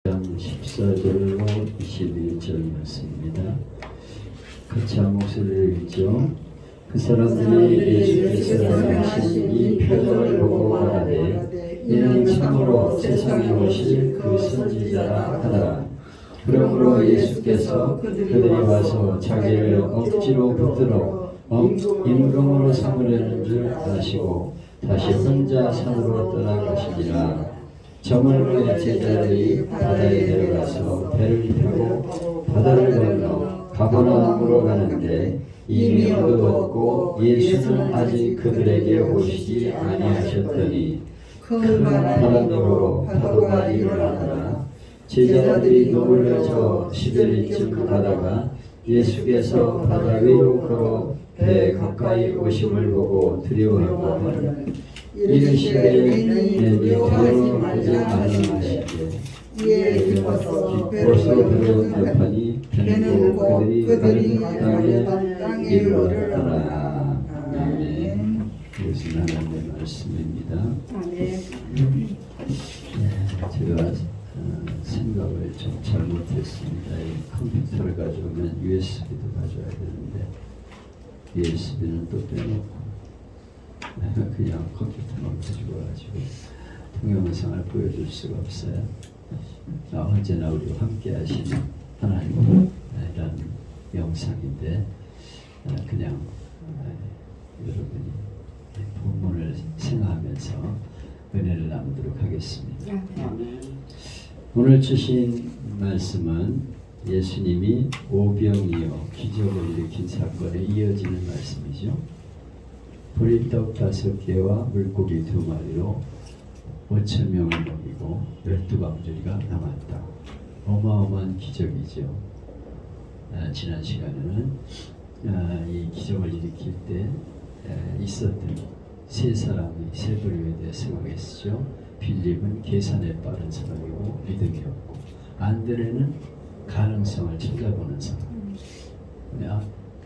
14절로 21절 말씀입니다. 같이 한 목소리를 읽죠. 그 사람들이 예수께서 하신 이 표적을 보고 말하되 이는 참으로 세상에 오실 그 선지자라 하더라. 그러므로 예수께서 그들이 와서 자기를 억지로 붙들어 임금으로 삼으려는 줄 아시고 다시 혼자 산으로 떠나가시니라. 저물매 제자들이 바다에 내려가서 배를 타고 바다를 건너 가버나움으로 가는데 이미 어두웠고 예수는 아직 그들에게 오시지 아니하셨더니 큰 바람으로 파도가 일어나더라. 제자들이 노을져 시벨리쯤 가다가 예수께서 바다 위로 걸어 배 가까이 오심을 보고 두려워하고 이르시되 내게 두려워하지 말라하시되 이에 기뻐서 배로 옆하니 배는 그들이 가는 땅에 이르렀더라. 아멘. 이것은 하나님의 말씀입니다. 제가 생각을 좀 잘못했습니다. 컴퓨터를 가져오면 USB도 가져야 되는데 USB는 또 빼놓고 그냥 컴퓨터만 가지고 와가지고 동영상을 보여줄 수가 없어요. 언제나 우리와 함께 하시는 하나님이란 영상인데 그냥 여러분이 본문을 생각하면서 은혜를 나누도록 하겠습니다. 오늘 주신 말씀은 예수님이 오병이어 기적을 일으킨 사건에 이어지는 말씀이죠. 보리떡 5개와 물고기 2마리로 5,000명을 먹이고 12방주리가 남았다. 어마어마한 기적이죠. 지난 시간에는 이 기적을 일으킬 때 있었던 세 사람이 세 부류에 대해 생각했죠. 빌립은 계산에 빠른 사람이고 믿음이 없고, 안드레는 가능성을 찾아보는 사람,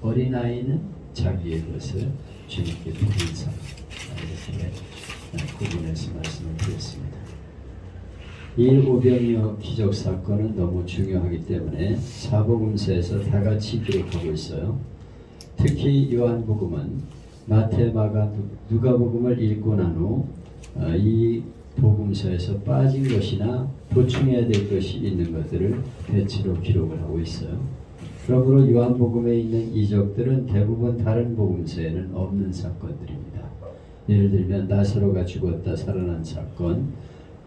어린아이는 자기의 것을 주님께 드리는 사람, 이렇게 구분해서 말씀을 드렸습니다. 이 오병이어 기적 사건은 너무 중요하기 때문에 사복음서에서 다 같이 기록하고 있어요. 특히 요한복음은 마태, 마가, 누가복음을 읽고 난 후 이 복음서에서 빠진 것이나 보충해야 될 것이 있는 것들을 대체로 기록을 하고 있어요. 그러므로 요한복음에 있는 이적들은 대부분 다른 복음서에는 없는 사건들입니다. 예를 들면 나사로가 죽었다 살아난 사건,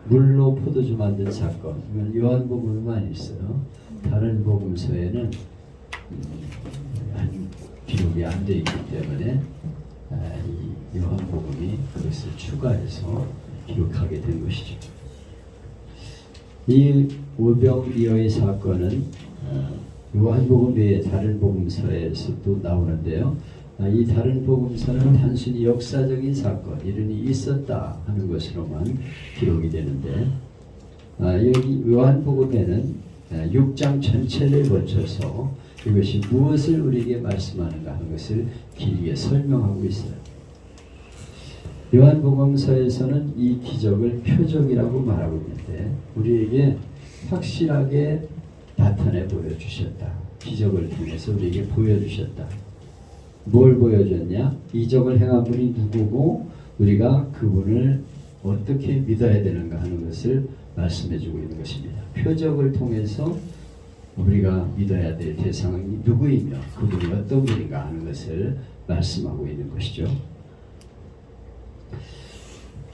물로 포도주 만든 사건, 이건 요한복음에만 있어요. 다른 복음서에는 기록이 안 되어 있기 때문에 이 요한복음이 그것을 추가해서 기록하게 된 것이죠. 이 오병이어의 사건은 요한복음 외에 다른 복음서에서도 나오는데요. 이 다른 복음서는 단순히 역사적인 사건, 이런 일이 있었다 하는 것으로만 기록이 되는데 여기 요한복음에는 6장 전체를 거쳐서 이것이 무엇을 우리에게 말씀하는가 하는 것을 길게 설명하고 있어요. 요한복음서에서는 이 기적을 표적이라고 말하고 있는데 우리에게 확실하게 나타내 보여주셨다. 기적을 통해서 우리에게 보여주셨다. 뭘 보여줬냐? 이적을 행한 분이 누구고 우리가 그분을 어떻게 믿어야 되는가 하는 것을 말씀해주고 있는 것입니다. 표적을 통해서 우리가 믿어야 될 대상이 누구이며 그분이 어떤 분인가 하는 것을 말씀하고 있는 것이죠.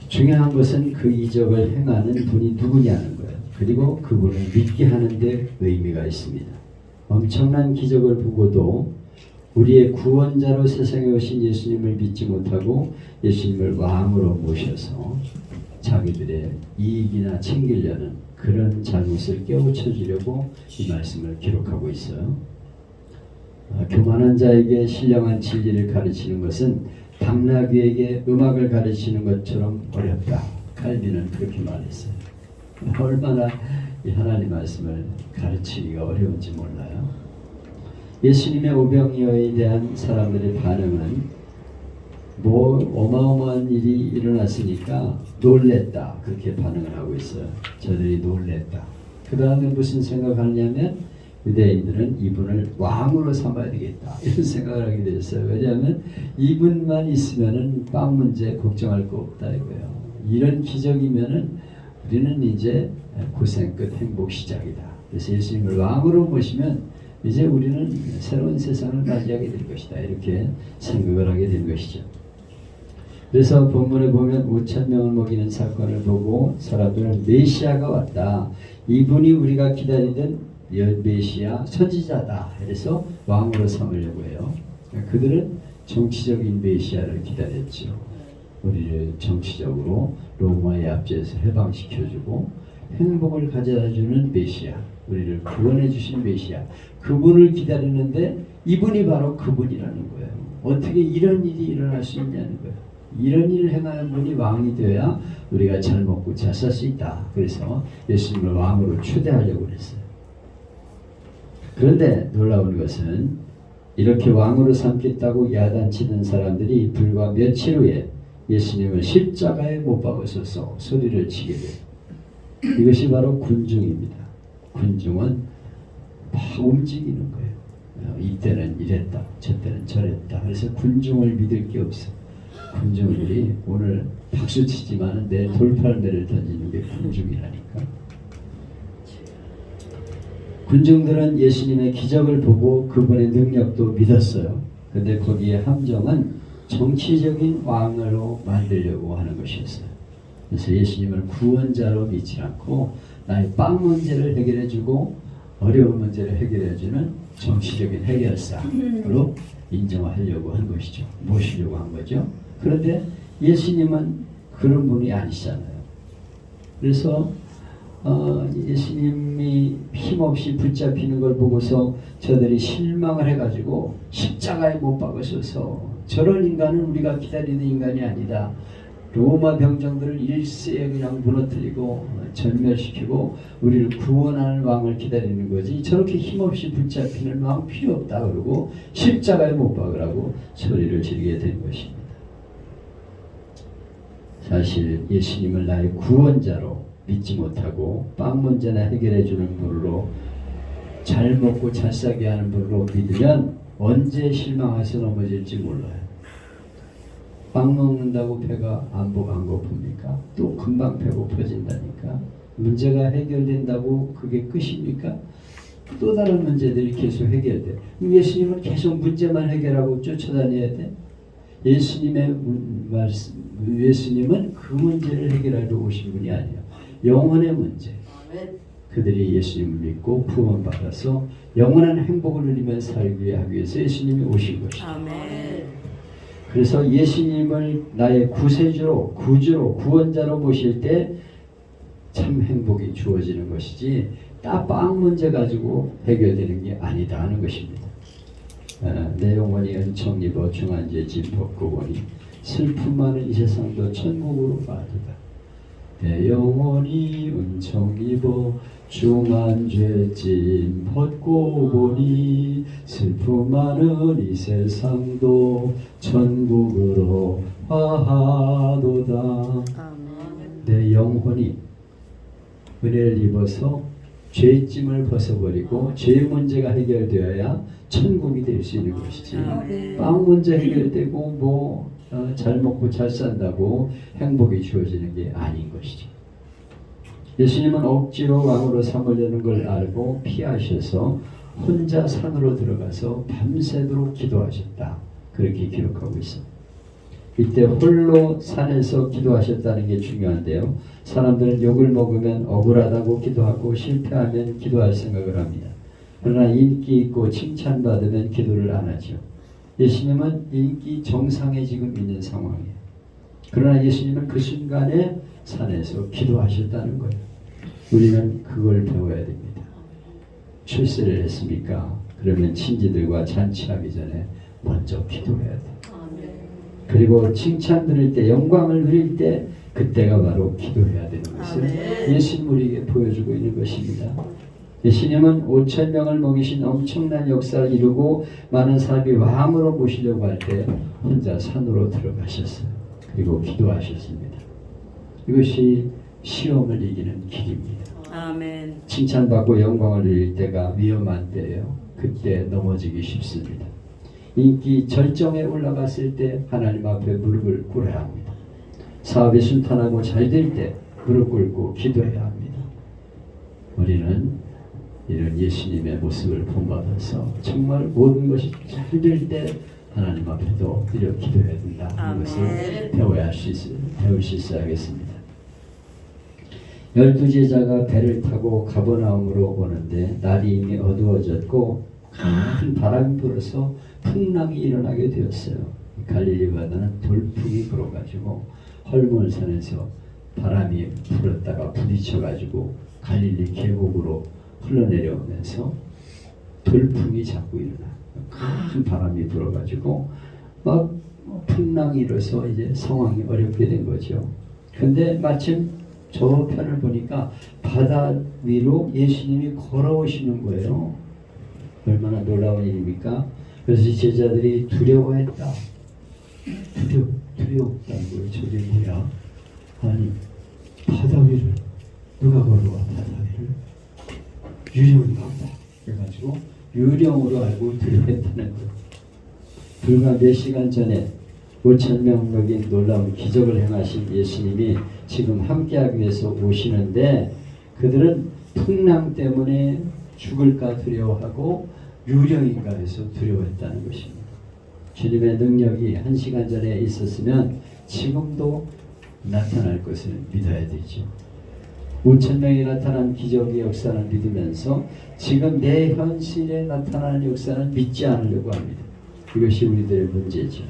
중요한 것은 그 이적을 행하는 분이 누구냐는 거예요. 그리고 그분을 믿게 하는 데 의미가 있습니다. 엄청난 기적을 보고도 우리의 구원자로 세상에 오신 예수님을 믿지 못하고 예수님을 왕으로 모셔서 자기들의 이익이나 챙기려는 그런 잘못을 깨우쳐 주려고 이 말씀을 기록하고 있어요. 교만한 자에게 신령한 진리를 가르치는 것은 당나귀에게 음악을 가르치는 것처럼 어렵다. 칼빈은 그렇게 말했어요. 얼마나 이 하나님 말씀을 가르치기가 어려운지 몰라요. 예수님의 오병이어에 대한 사람들의 반응은 뭐 어마어마한 일이 일어났으니까 놀랬다, 그렇게 반응을 하고 있어요. 저들이 놀랬다. 그 다음에 무슨 생각하느냐면 유대인들은 이분을 왕으로 삼아야 되겠다 이런 생각을 하게 됐어요. 왜냐하면 이분만 있으면은 빵 문제 걱정할 거 없다 이거예요. 이런 기적이면은 우리는 이제 고생 끝 행복 시작이다. 그래서 예수님을 왕으로 모시면 이제 우리는 새로운 세상을 맞이하게 될 것이다. 이렇게 생각을 하게 된 것이죠. 그래서 본문에 보면 5,000명을 먹이는 사건을 보고 사람들은 메시아가 왔다. 이분이 우리가 기다리던 메시아 선지자다. 그래서 왕으로 삼으려고 해요. 그들은 정치적인 메시아를 기다렸죠. 우리를 정치적으로 로마의 압제에서 해방시켜주고 행복을 가져다주는 메시아, 우리를 구원해 주신 메시아, 그분을 기다리는데 이분이 바로 그분이라는 거예요. 어떻게 이런 일이 일어날 수 있냐는 거예요. 이런 일을 행하는 분이 왕이 되어야 우리가 잘 먹고 잘 살 수 있다. 그래서 예수님을 왕으로 초대하려고 그랬어요. 그런데 놀라운 것은 이렇게 왕으로 삼겠다고 야단치는 사람들이 불과 며칠 후에 예수님을 십자가에 못 박으셔서 소리를 치게 돼요. 이것이 바로 군중입니다. 군중은 막 움직이는 거예요. 이때는 이랬다, 저때는 저랬다. 그래서 군중을 믿을 게 없어. 군중들이 오늘 박수 치지만 내 돌팔매를 던지는 게 군중이라니까. 군중들은 예수님의 기적을 보고 그분의 능력도 믿었어요. 그런데 거기에 함정은 정치적인 왕으로 만들려고 하는 것이었어요. 그래서 예수님을 구원자로 믿지 않고 나의 빵 문제를 해결해주고 어려운 문제를 해결해주는 정치적인 해결사로 인정하려고 한 것이죠. 모시려고 한 거죠. 그런데 예수님은 그런 분이 아니시잖아요. 그래서 예수님이 힘없이 붙잡히는 걸 보고서 저들이 실망을 해가지고 십자가에 못 박으셔서 저런 인간은 우리가 기다리는 인간이 아니다. 로마 병정들을 일세에 그냥 무너뜨리고 전멸시키고 우리를 구원하는 왕을 기다리는 거지 저렇게 힘없이 붙잡히는 왕 필요 없다 그러고 십자가에 못 박으라고 소리를 지르게 된 것입니다. 사실 예수님을 나의 구원자로 믿지 못하고 빵 문제나 해결해 주는 분으로 잘 먹고 잘 살게 하는 분으로 믿으면 언제 실망해서 넘어질지 몰라요. 빵 먹는다고 배가 안 고픕니까? 또 금방 배고파진다니까. 문제가 해결된다고 그게 끝입니까? 또 다른 문제들이 계속 해결돼. 예수님은 계속 문제만 해결하고 쫓아다녀야 돼. 예수님은 그 문제를 해결하러 오신 분이 아니에요. 영혼의 문제. 그들이 예수님을 믿고 구원받아서 영원한 행복을 누리며 살기 위해서 예수님이 오신 것이죠. 그래서 예수님을 나의 구세주로, 구주로, 구원자로 모실 때 참 행복이 주어지는 것이지 딱 빵 문제 가지고 해결되는 게 아니다 하는 것입니다. 내 영혼이 은총 입어 중한죄 짐 벗고 보니 슬픔 많은 이 세상도 천국으로 빠지다. 내 영혼이 은총 입어 중한죄 짐 벗고 보니 슬픔 많은 이 세상도 천국으로 가도다. 내 영혼이 은혜를 입어서 죄짐을 벗어버리고 죄 문제가 해결되어야 천국이 될 수 있는 것이지. 빵 문제 해결되고 잘 먹고 잘 산다고 행복이 주어지는 게 아닌 것이지. 예수님은 억지로 왕으로 삼으려는 걸 알고 피하셔서 혼자 산으로 들어가서 밤새도록 기도하셨다. 그렇게 기록하고 있습니다. 이때 홀로 산에서 기도하셨다는 게 중요한데요. 사람들은 욕을 먹으면 억울하다고 기도하고 실패하면 기도할 생각을 합니다. 그러나 인기 있고 칭찬받으면 기도를 안 하죠. 예수님은 인기 정상에 지금 있는 상황이에요. 그러나 예수님은 그 순간에 산에서 기도하셨다는 거예요. 우리는 그걸 배워야 됩니다. 출세를 했습니까? 그러면 친지들과 잔치하기 전에 먼저 기도해야 돼요. 그리고 칭찬 들을 때, 영광을 누릴 때 그때가 바로 기도해야 되는 것을 예수님 우리에게 보여주고 있는 것입니다. 예수님은 5,000명을 먹이신 엄청난 역사를 이루고 많은 사람이 왕으로 모시려고 할 때 혼자 산으로 들어가셨어요. 그리고 기도하셨습니다. 이것이 시험을 이기는 길입니다. 아멘. 칭찬받고 영광을 누릴 때가 위험한 때예요. 그때 넘어지기 쉽습니다. 인기 절정에 올라갔을 때 하나님 앞에 무릎을 꿇어야 합니다. 사업이 순탄하고 잘 될 때 무릎 꿇고 기도해야 합니다. 우리는 이런 예수님의 모습을 본받아서 정말 모든 것이 잘 될 때 하나님 앞에도 이렇게 기도해야 된다. 이것을 배울 수 있어야겠습니다. 12제자가 배를 타고 가버나움으로 오는데 날이 이미 어두워졌고 큰 바람이 불어서 풍랑이 일어나게 되었어요. 갈릴리 바다는 돌풍이 불어가지고 헐몬산에서 바람이 불었다가 부딪혀가지고 갈릴리 계곡으로 흘러내려오면서 돌풍이 자꾸 일어나. 큰 바람이 불어가지고 막 풍랑이 일어서 이제 상황이 어렵게 된 거죠. 근데 마침 저 편을 보니까 바다 위로 예수님이 걸어오시는 거예요. 얼마나 놀라운 일입니까? 그래서 제자들이 두려워했다. 두려웠다는 거예요. 저게 뭐야? 아니 바다 위를 누가 걸어와 바다 위를? 유령인가 보다. 그래가지고 유령으로 알고 두려워했다는 거예요. 불과 몇 시간 전에 5,000명 먹인 놀라운 기적을 행하신 예수님이 지금 함께하기 위해서 오시는데 그들은 풍랑 때문에 죽을까 두려워하고 유령인가 해서 두려워했다는 것입니다. 주님의 능력이 1시간 전에 있었으면 지금도 나타날 것을 믿어야 되죠. 5,000명이 나타난 기적의 역사를 믿으면서 지금 내 현실에 나타나는 역사는 믿지 않으려고 합니다. 이것이 우리들의 문제죠.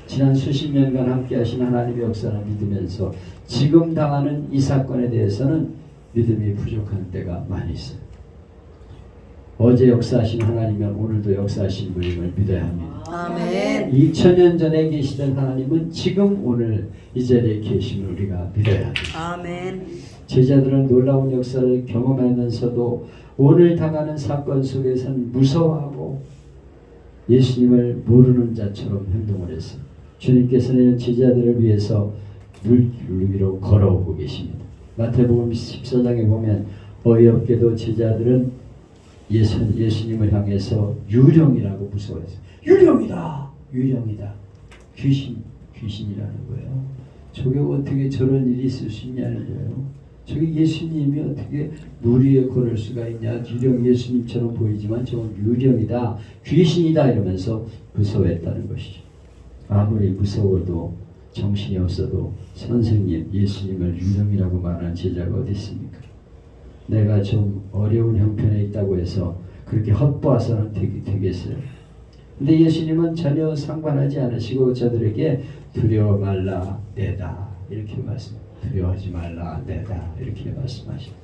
지난 수십 년간 함께 하신 하나님의 역사를 믿으면서 지금 당하는 이 사건에 대해서는 믿음이 부족한 때가 많이 있어요. 어제 역사하신 하나님은 오늘도 역사하신 분임을 믿어야 합니다. 아멘. 2000년 전에 계시던 하나님은 지금 오늘 이 자리에 계심을 우리가 믿어야 합니다. 아멘. 제자들은 놀라운 역사를 경험하면서도 오늘 당하는 사건 속에서는 무서워하고 예수님을 모르는 자처럼 행동을 했습니다. 주님께서는 제자들을 위해서 물길 위로 걸어오고 계십니다. 마태복음 14장에 보면 어이없게도 제자들은 예수님을 향해서 유령이라고 무서워했어요. 유령이다! 유령이다! 귀신이라는 거예요. 저게 어떻게 저런 일이 있을 수 있냐는 거예요. 저게 예수님이 어떻게 물 위에 걸을 수가 있냐. 유령 예수님처럼 보이지만 저건 유령이다. 귀신이다. 이러면서 무서워했다는 것이죠. 아무리 무서워도 정신이 없어도 선생님 예수님을 유령이라고 말하는 제자가 어디 있습니까? 내가 좀 어려운 형편에 있다고 해서 그렇게 헛보아서는 되겠어요. 근데 예수님은 전혀 상관하지 않으시고 저들에게 두려워 말라 내다 이렇게 두려워하지 말라 내다 이렇게 말씀하십니다.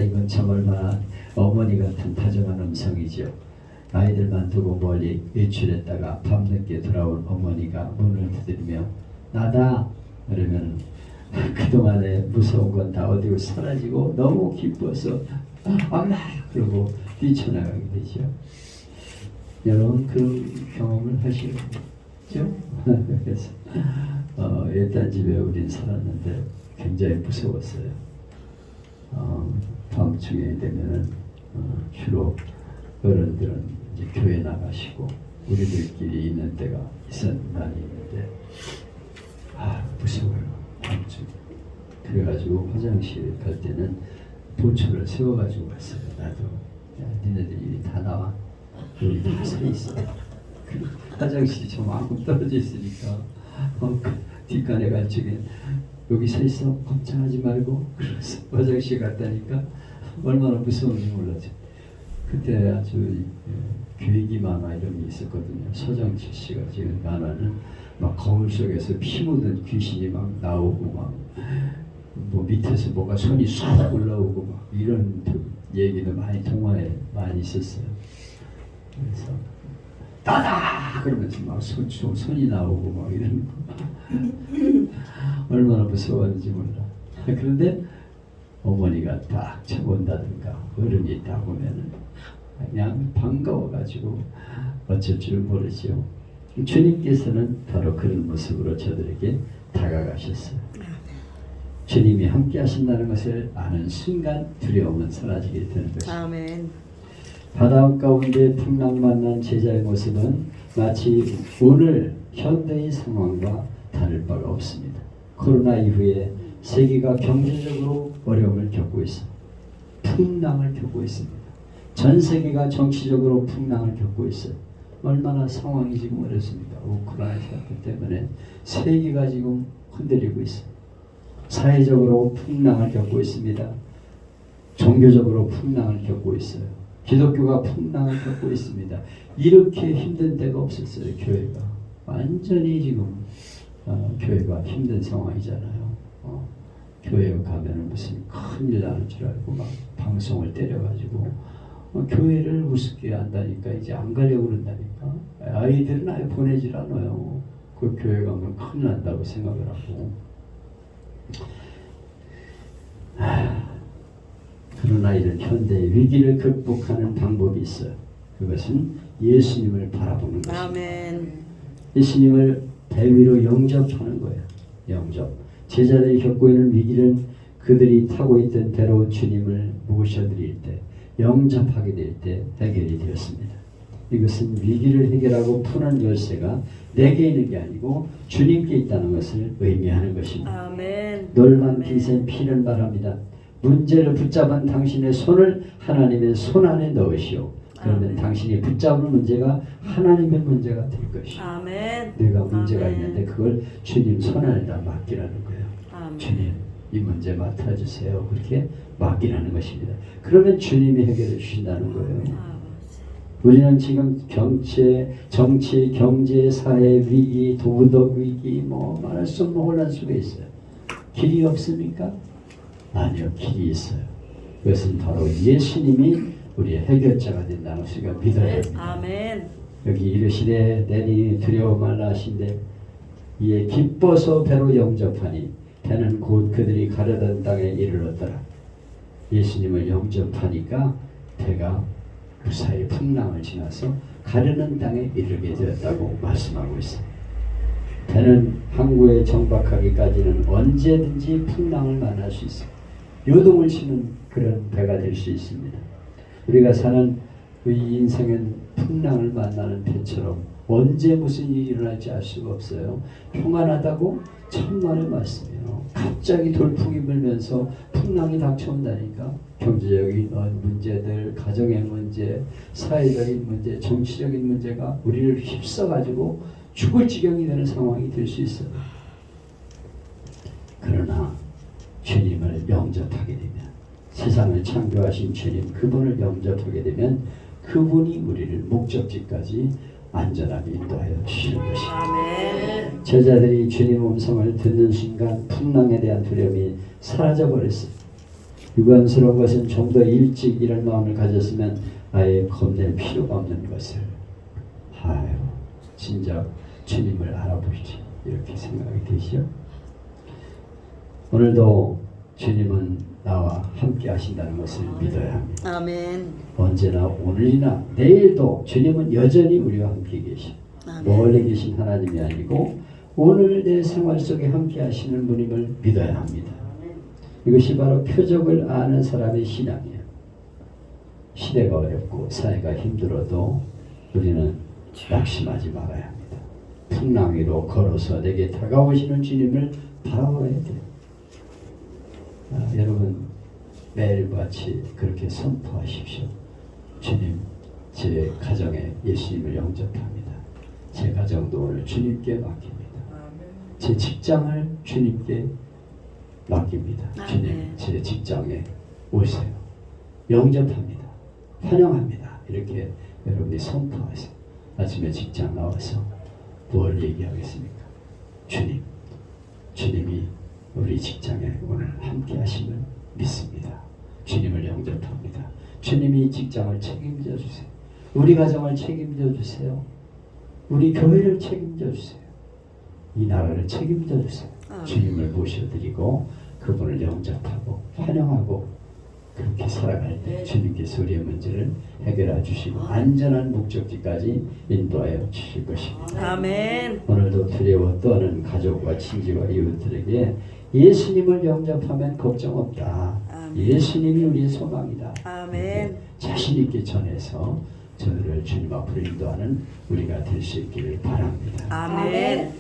이건 참 얼마나 어머니 같은 다정한 음성이죠. 아이들만 두고 멀리 외출했다가 밤늦게 돌아온 어머니가 문을 두드리며 나다 그러면 그동안에 무서운 건 다 어디로 사라지고 너무 기뻐서 엄마 그러고 뛰쳐나가게 되죠. 여러분 그런 경험을 하시죠? 그래서 일단 집에 우린 살았는데 굉장히 무서웠어요. 밤중에 되면은 주로 어른들은 이제 교회 나가시고 우리들끼리 있는 때가 많이 있는데 무서워요. 밤중. 그래가지고 화장실 갈 때는 보초를 세워가지고 갔어요. 나도 니네들이 다 나와. 여기 다 서 있어. 화장실이 저만큼 떨어져 있으니까 뒷간에 갈 적에 여기 서 있어. 걱정하지 말고. 그래서 화장실 갔다니까 얼마나 무서운지 몰랐죠. 그때 아주 계획이 만화 이런 게 있었거든요. 서정치 씨가 지은 만화는 막 거울 속에서 피 묻은 귀신이 막 나오고 막 뭐 밑에서 뭐가 손이 쑥 올라오고 막 이런 얘기도 많이 동화에 많이 있었어요. 그래서 따다 그러면서 막 손이 나오고 막 이런 얼마나 무서웠는지 몰라. 그런데 어머니가 딱 쳐본다든가 어른이 딱 보면은 그냥 반가워가지고 어쩔 줄 모르죠. 주님께서는 바로 그런 모습으로 저들에게 다가가셨어요. 주님이 함께 하신다는 것을 아는 순간 두려움은 사라지게 되는 것입니다. 아멘. 바다 가운데 풍랑 만난 제자의 모습은 마치 오늘 현대의 상황과 다를 바가 없습니다. 코로나 이후에 세계가 경제적으로 어려움을 겪고 있습니다. 풍랑을 겪고 있습니다. 전 세계가 정치적으로 풍랑을 겪고 있어요. 얼마나 상황이 지금 어렵습니까? 우크라이나 사태 때문에 세계가 지금 흔들리고 있어요. 사회적으로 풍랑을 겪고 있습니다. 종교적으로 풍랑을 겪고 있어요. 기독교가 풍랑을 겪고 있습니다. 이렇게 힘든 때가 없었어요. 교회가 완전히 지금 교회가 힘든 상황이잖아요. 교회 가면은 무슨 큰일 나는 줄 알고 막 방송을 때려가지고 교회를 우습게 한다니까 이제 안 가려고 그런다니까. 아이들은 아예 보내질 않아요. 그 교회 가면 큰일 난다고 생각을 하고. 그러나 이런 현대의 위기를 극복하는 방법이 있어요. 그것은 예수님을 바라보는 것입니다. 아멘. 예수님을 배 위로 영접하는 거예요. 영접. 제자들이 겪고 있는 위기는 그들이 타고 있던 배로 주님을 모셔드릴 때, 영접하게 될 때 해결이 되었습니다. 이것은 위기를 해결하고 푸는 열쇠가 내게 있는 게 아니고 주님께 있다는 것을 의미하는 것입니다. 아멘. 놀만 빚은 피는 바랍니다. 문제를 붙잡은 당신의 손을 하나님의 손 안에 넣으시오. 그러면 아멘. 당신이 붙잡은 문제가 하나님의 문제가 될 것이오. 아멘. 내가 문제가 아멘. 있는데 그걸 주님 손 안에다 맡기라는 거예요. 아멘. 주님, 이 문제 맡아주세요. 그렇게 맡기라는 것입니다. 그러면 주님이 해결해 주신다는 거예요. 우리는 지금 정치, 경제, 사회 위기, 도덕 위기, 말할 수 없는 혼란 속에 있어요. 길이 없습니까? 아니요, 길이 있어요. 그것은 바로 예수님이 우리의 해결자가 된다는 것을 우리가 믿어야 합니다. 아멘. 여기 이르시되 내니 두려워 말라 하신데 이에 기뻐서 배로 영접하니 배는 곧 그들이 가려던 땅에 이르렀더라. 예수님을 영접하니까 배가 무사히 풍랑을 지나서 가려는 땅에 이르게 되었다고 말씀하고 있습니다. 배는 항구에 정박하기까지는 언제든지 풍랑을 만날 수 있습니다. 요동을 치는 그런 배가 될 수 있습니다. 우리가 사는 이 인생은 풍랑을 만나는 배처럼 언제 무슨 일이 일어날지 알 수가 없어요. 평안하다고 천만의 말씀이에요. 갑자기 돌풍이 불면서 풍랑이 닥쳐온다니까. 경제적인 문제들, 가정의 문제, 사회적인 문제, 정치적인 문제가 우리를 휩싸가지고 죽을 지경이 되는 상황이 될 수 있어요. 그러나 주님을 영접하게 되면, 세상을 창조하신 주님 그분을 영접하게 되면 그분이 우리를 목적지까지 안전하게 인도하여 주시는 것입니다. 아멘. 제자들이 주님 음성을 듣는 순간 풍랑에 대한 두려움이 사라져버렸어요. 유감스러운 것은 좀 더 일찍 이런 마음을 가졌으면 아예 겁낼 필요가 없는 것을, 아유 진짜 주님을 알아보시지, 이렇게 생각이 되시죠? 오늘도 주님은 나와 함께 하신다는 것을 믿어야 합니다. 아멘. 언제나 오늘이나 내일도 주님은 여전히 우리와 함께 계십니다. 아멘. 멀리 계신 하나님이 아니고 오늘 내 생활 속에 함께 하시는 분임을 믿어야 합니다. 이것이 바로 표적을 아는 사람의 신앙이에요. 시대가 어렵고 사회가 힘들어도 우리는 낙심하지 말아야 합니다. 풍랑 위로 걸어서 내게 다가오시는 주님을 바라봐야 돼요. 여러분 매일같이 그렇게 선포하십시오. 주님, 제 가정에 예수님을 영접합니다. 제 가정도 오늘 주님께 맡깁니다. 제 직장을 주님께 맡깁니다. 주님, 제 직장에 오세요. 영접합니다. 환영합니다. 이렇게 여러분이 선포하세요. 아침에 직장 나와서 뭘 얘기하겠습니까? 주님, 주님이 우리 직장에 오늘 함께 하심을 믿습니다. 주님을 영접합니다. 주님이 직장을 책임져 주세요. 우리 가정을 책임져 주세요. 우리 교회를 책임져 주세요. 이 나라를 책임져 주세요. 주님을 모셔드리고 그분을 영접하고 환영하고 그렇게 살아갈 때 주님께서 우리의 문제를 해결해 주시고 안전한 목적지까지 인도하여 주실 것입니다. 아멘. 오늘도 두려워 떠는 가족과 친지와 이웃들에게 예수님을 영접하면 걱정 없다. 아멘. 예수님이 우리의 소망이다. 아멘. 자신 있게 전해서 저들을 주님 앞으로 인도하는 우리가 될 수 있기를 바랍니다. 아멘.